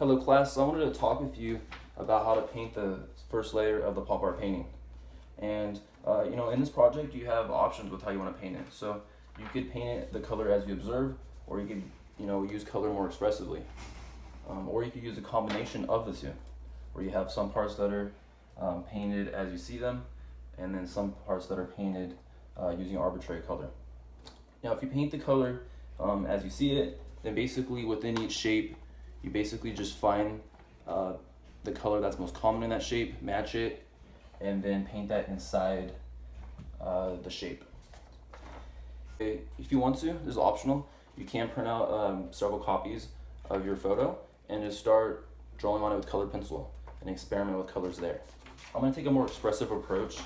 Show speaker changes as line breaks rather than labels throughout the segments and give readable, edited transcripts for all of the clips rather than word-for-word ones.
Hello class, I wanted to talk with you about how to paint the first layer of the pop art painting. And in this project you have options with how you want to paint it. So you could paint it the color as you observe, or you could use color more expressively. Or you could use a combination of the two, where you have some parts that are painted as you see them, and then some parts that are painted using arbitrary color. Now if you paint the color as you see it, then basically within each shape you basically just find the color that's most common in that shape, match it, and then paint that inside the shape. Okay, if you want to, this is optional, you can print out several copies of your photo and just start drawing on it with colored pencil and experiment with colors there. I'm going to take a more expressive approach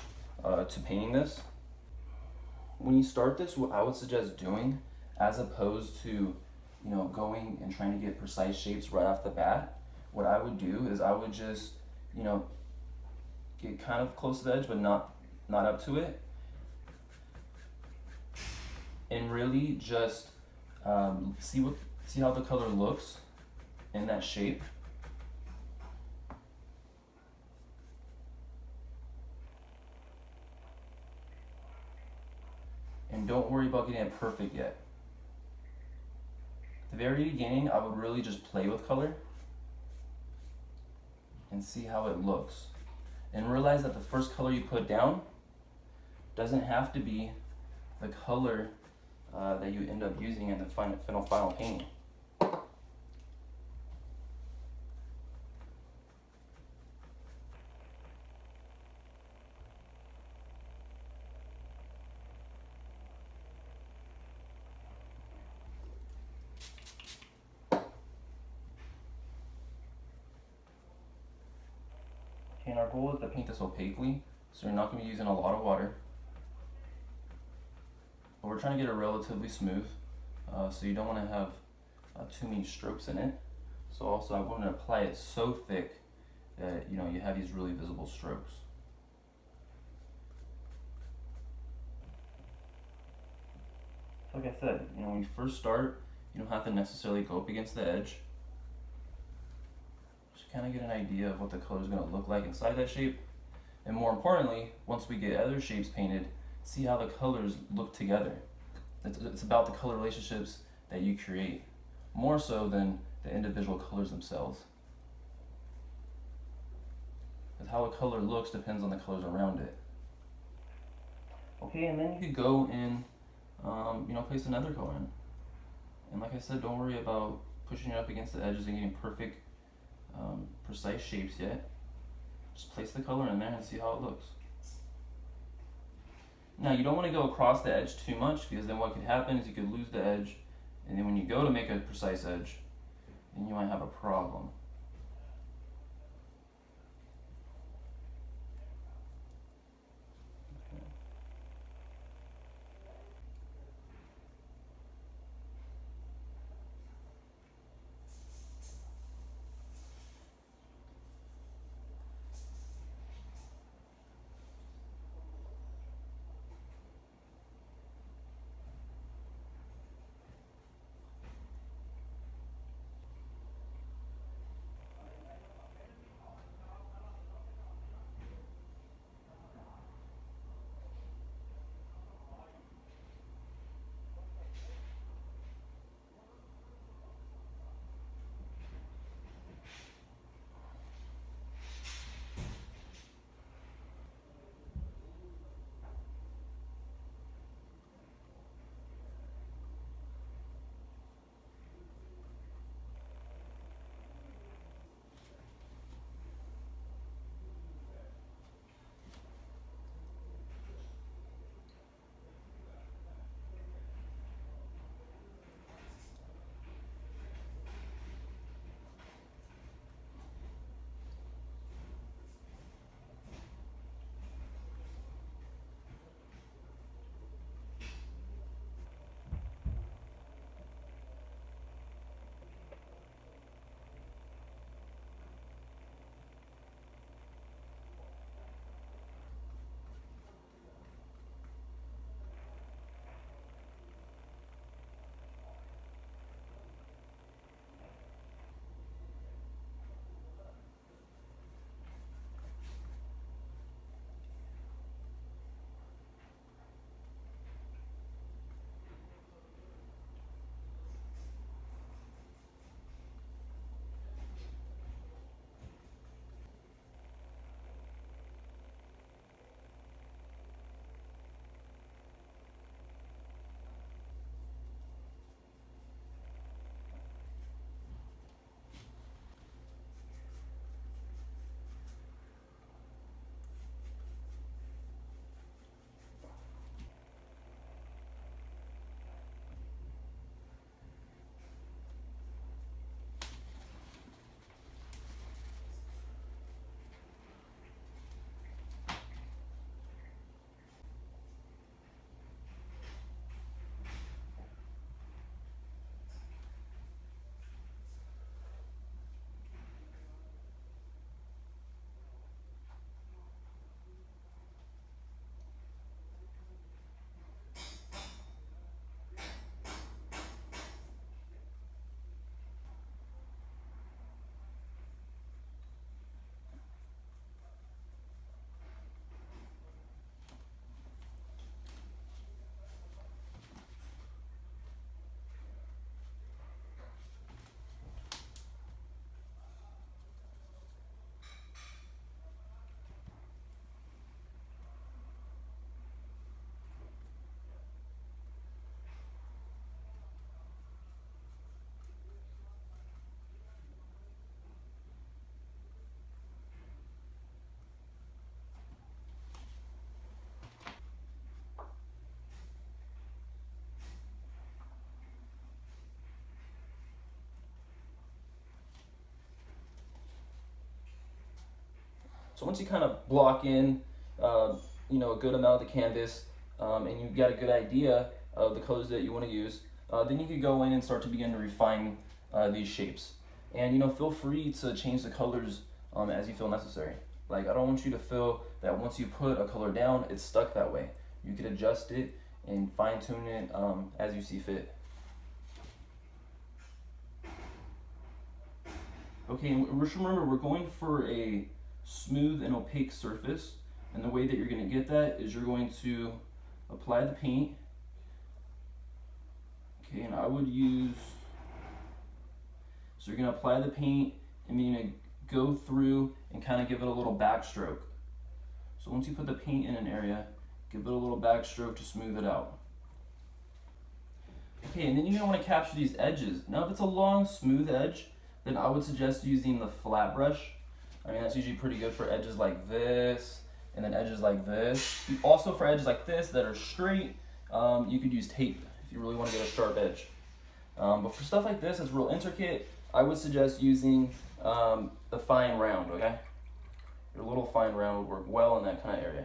to painting this. When you start this, what I would suggest doing, as opposed to going and trying to get precise shapes right off the bat, what I would do is I would just get kind of close to the edge but not up to it, and really just see how the color looks in that shape. And don't worry about getting it perfect yet. At the very beginning, I would really just play with color and see how it looks. And realize that the first color you put down doesn't have to be the color that you end up using in the final painting. And our goal is to paint this opaquely, so you're not going to be using a lot of water. But we're trying to get it relatively smooth, so you don't want to have too many strokes in it. So also I want to apply it so thick that you have these really visible strokes. Like I said, when you first start, you don't have to necessarily go up against the edge. Kind of get an idea of what the color is going to look like inside that shape, and more importantly, once we get other shapes painted, see how the colors look together. It's about the color relationships that you create, more so than the individual colors themselves, because how a color looks depends on the colors around it. Okay, and then you could go and place another color in, and like I said, don't worry about pushing it up against the edges and getting perfect precise shapes yet. Just place the color in there and see how it looks. Now you don't want to go across the edge too much, because then what could happen is you could lose the edge, and then when you go to make a precise edge, then you might have a problem. So once you kind of block in, a good amount of the canvas, and you get a good idea of the colors that you want to use, then you can go in and start to begin to refine these shapes. And feel free to change the colors as you feel necessary. Like, I don't want you to feel that once you put a color down, it's stuck that way. You could adjust it and fine tune it as you see fit. Okay, and just remember, we're going for a smooth and opaque surface, and the way that you're going to get that is you're going to apply the paint. Okay, and I would use, so you're going to apply the paint and you're going to go through and kind of give it a little backstroke. So once you put the paint in an area, give it a little backstroke to smooth it out. Okay, and then you're going to want to capture these edges. Now if it's a long, smooth edge, then I would suggest using the flat brush. I mean, that's usually pretty good for edges like this, and then edges like this. Also for edges like this that are straight, you could use tape if you really want to get a sharp edge. But for stuff like this that's real intricate, I would suggest using the fine round, okay? Your little fine round would work well in that kind of area.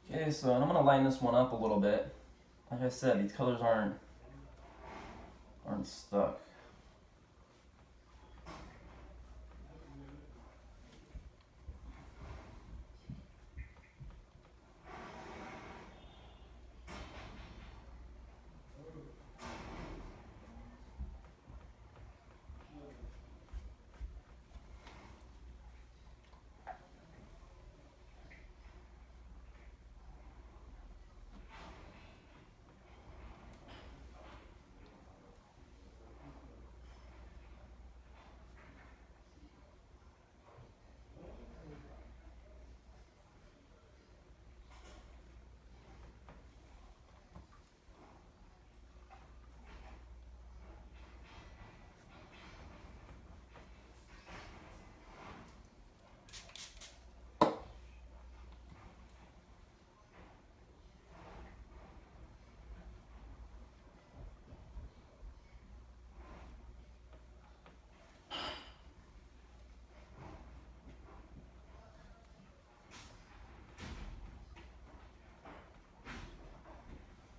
Okay, so I'm gonna line this one up a little bit. Like I said, these colors aren't stuck.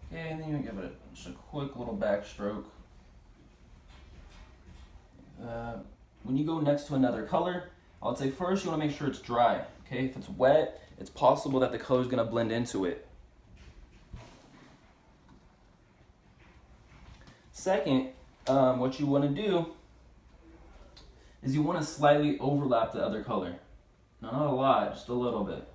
Okay, and then you give it just a quick little backstroke. When you go next to another color, I would say first you want to make sure it's dry. Okay, if it's wet, it's possible that the color is going to blend into it. Second, what you want to do is you want to slightly overlap the other color. Not a lot, just a little bit.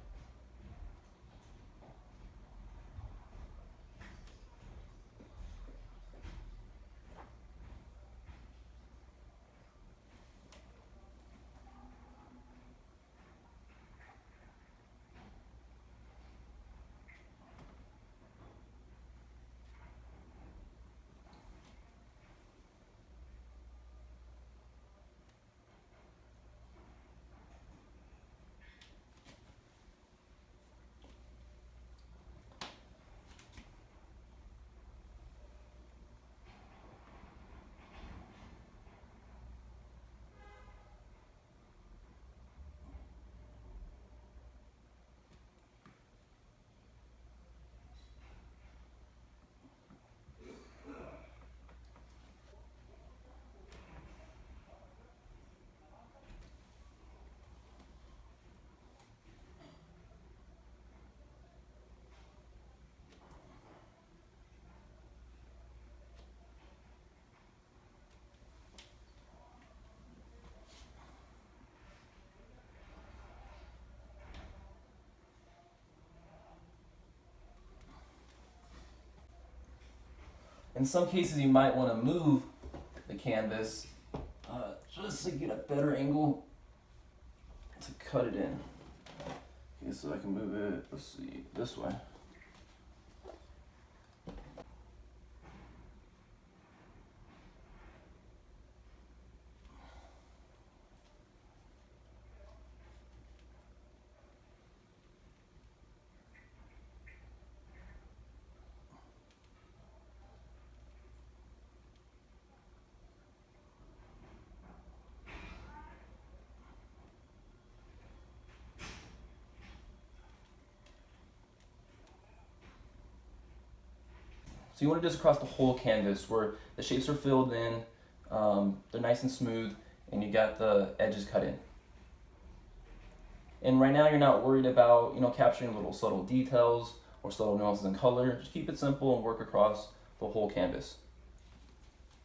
In some cases, you might want to move the canvas just to get a better angle to cut it in. Okay, so I can move it, let's see, this way. So you want to just across the whole canvas where the shapes are filled in, they're nice and smooth, and you got the edges cut in. And right now you're not worried about, capturing little subtle details or subtle nuances in color. Just keep it simple and work across the whole canvas.